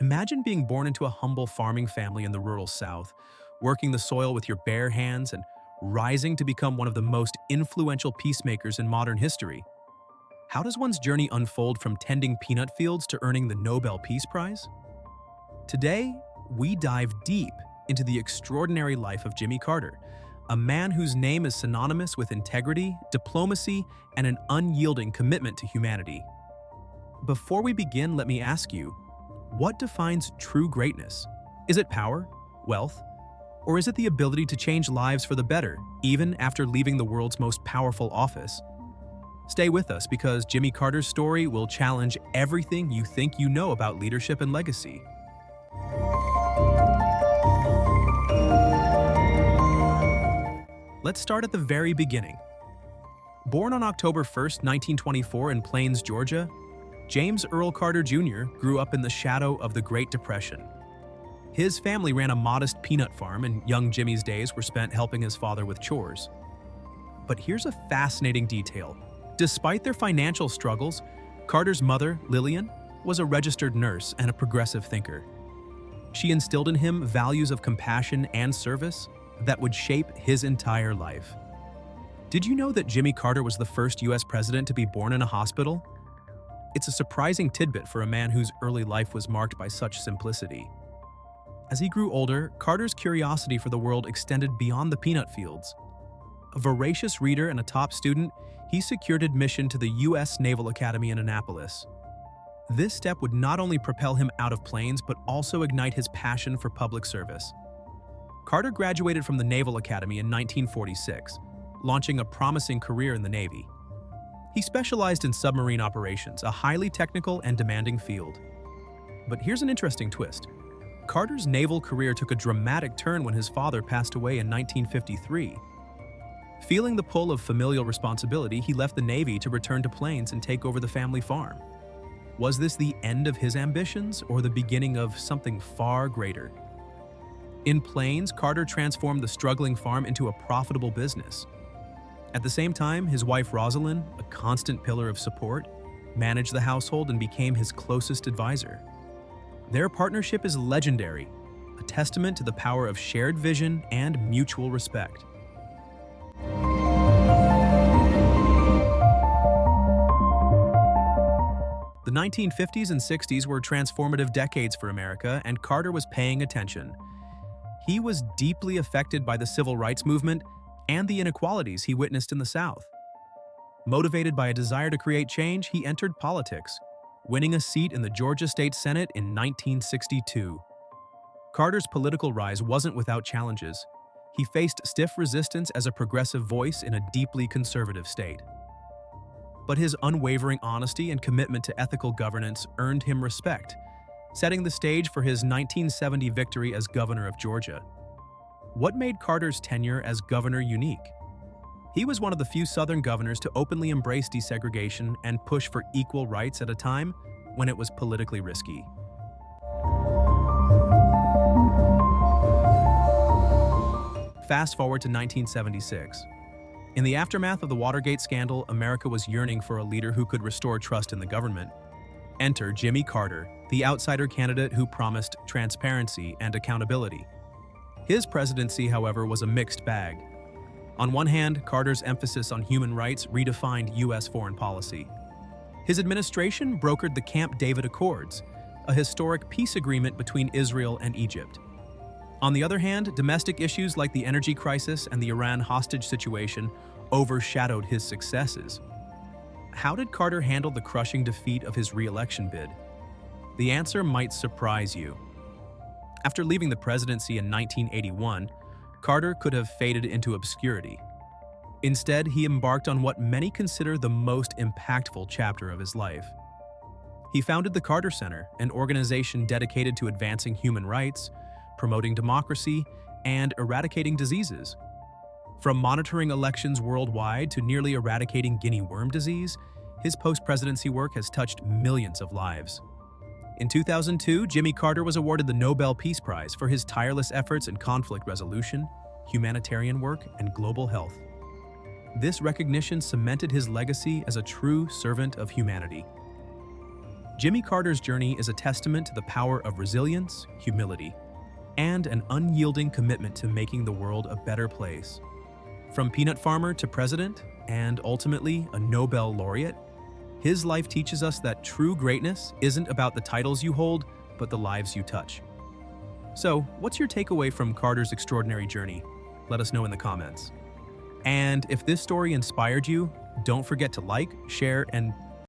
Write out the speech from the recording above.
Imagine being born into a humble farming family in the rural South, working the soil with your bare hands and rising to become one of the most influential peacemakers in modern history. How does one's journey unfold from tending peanut fields to earning the Nobel Peace Prize? Today, we dive deep into the extraordinary life of Jimmy Carter, a man whose name is synonymous with integrity, diplomacy, and an unyielding commitment to humanity. Before we begin, let me ask you, what defines true greatness? Is it power, wealth, or is it the ability to change lives for the better, even after leaving the world's most powerful office? Stay with us because Jimmy Carter's story will challenge everything you think you know about leadership and legacy. Let's start at the very beginning. Born on October 1st, 1924 in Plains, Georgia, James Earl Carter Jr. grew up in the shadow of the Great Depression. His family ran a modest peanut farm, and young Jimmy's days were spent helping his father with chores. But here's a fascinating detail. Despite their financial struggles, Carter's mother, Lillian, was a registered nurse and a progressive thinker. She instilled in him values of compassion and service that would shape his entire life. Did you know that Jimmy Carter was the first U.S. president to be born in a hospital? It's a surprising tidbit for a man whose early life was marked by such simplicity. As he grew older, Carter's curiosity for the world extended beyond the peanut fields. A voracious reader and a top student, he secured admission to the U.S. Naval Academy in Annapolis. This step would not only propel him out of Plains, but also ignite his passion for public service. Carter graduated from the Naval Academy in 1946, launching a promising career in the Navy. He specialized in submarine operations, a highly technical and demanding field. But here's an interesting twist. Carter's naval career took a dramatic turn when his father passed away in 1953. Feeling the pull of familial responsibility, he left the Navy to return to Plains and take over the family farm. Was this the end of his ambitions or the beginning of something far greater? In Plains, Carter transformed the struggling farm into a profitable business. At the same time, his wife Rosalind, a constant pillar of support, managed the household and became his closest advisor. Their partnership is legendary, a testament to the power of shared vision and mutual respect. The 1950s and 60s were transformative decades for America, and Carter was paying attention. He was deeply affected by the civil rights movement and the inequalities he witnessed in the South. Motivated by a desire to create change, he entered politics, winning a seat in the Georgia State Senate in 1962. Carter's political rise wasn't without challenges. He faced stiff resistance as a progressive voice in a deeply conservative state. But his unwavering honesty and commitment to ethical governance earned him respect, setting the stage for his 1970 victory as governor of Georgia. What made Carter's tenure as governor unique? He was one of the few Southern governors to openly embrace desegregation and push for equal rights at a time when it was politically risky. Fast forward to 1976. In the aftermath of the Watergate scandal, America was yearning for a leader who could restore trust in the government. Enter Jimmy Carter, the outsider candidate who promised transparency and accountability. His presidency, however, was a mixed bag. On one hand, Carter's emphasis on human rights redefined U.S. foreign policy. His administration brokered the Camp David Accords, a historic peace agreement between Israel and Egypt. On the other hand, domestic issues like the energy crisis and the Iran hostage situation overshadowed his successes. How did Carter handle the crushing defeat of his re-election bid? The answer might surprise you. After leaving the presidency in 1981, Carter could have faded into obscurity. Instead, he embarked on what many consider the most impactful chapter of his life. He founded the Carter Center, an organization dedicated to advancing human rights, promoting democracy, and eradicating diseases. From monitoring elections worldwide to nearly eradicating guinea worm disease, his post-presidency work has touched millions of lives. In 2002, Jimmy Carter was awarded the Nobel Peace Prize for his tireless efforts in conflict resolution, humanitarian work, and global health. This recognition cemented his legacy as a true servant of humanity. Jimmy Carter's journey is a testament to the power of resilience, humility, and an unyielding commitment to making the world a better place. From peanut farmer to president, and ultimately a Nobel Laureate, his life teaches us that true greatness isn't about the titles you hold, but the lives you touch. So, what's your takeaway from Carter's extraordinary journey? Let us know in the comments. And if this story inspired you, don't forget to like, share, and